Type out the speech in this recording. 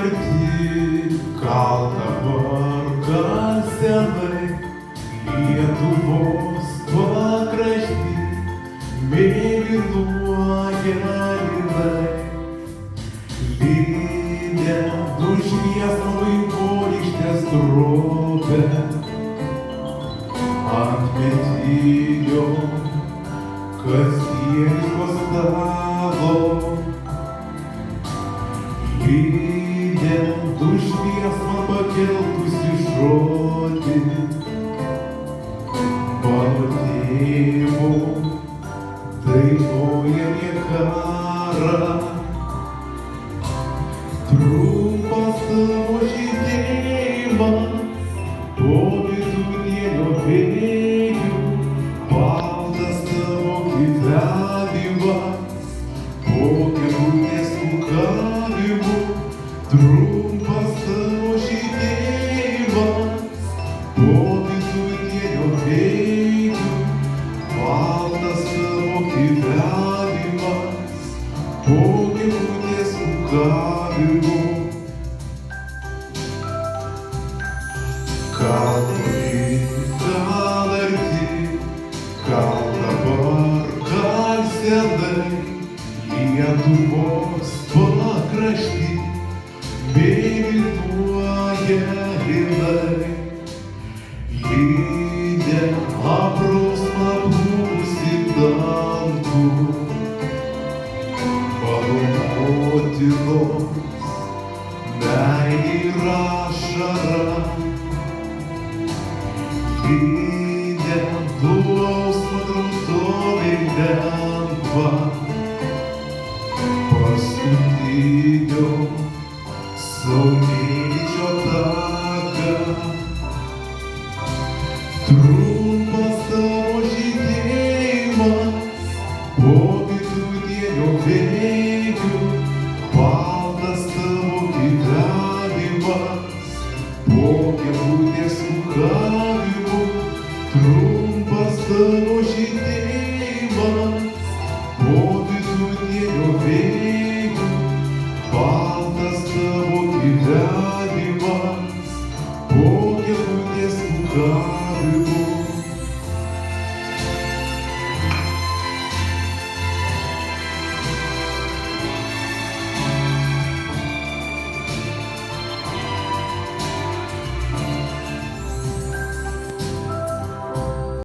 arti, gal dabar, gal senai, Lietuvos pakrašty mėlynuoja linai. Lyne nušviesą vaivorykštės drobę, ant medinio kasdieniško stalo. Lyne nušviesą pakeltusi žodį, mano tėvo dainuojamie karą. Trumpas tavo žydėjimas po vidurienio vėjų, baltas tavo gyvenimas po gegutės kukavimų. Trumpas tavo žydėjimas po vidurienio vėjų, baltas tavo gyvenimas po gegutės kukavimų. Gal toli, gal arti, gal dabar, gal senai, Lietuvos pakrašty mėlynuoja linai. Lyne apraus apgūsi dangų, mano motinos meilė ir ašara. Lyne dūlausma drautovė lengva, paskutinio saulėlydžio taką. Trumpas tavo žydėjimas po vidudienio vėjų, baltas tavo gyvenimas po gegutės kukavimų. Trumpas tavo žydėjimas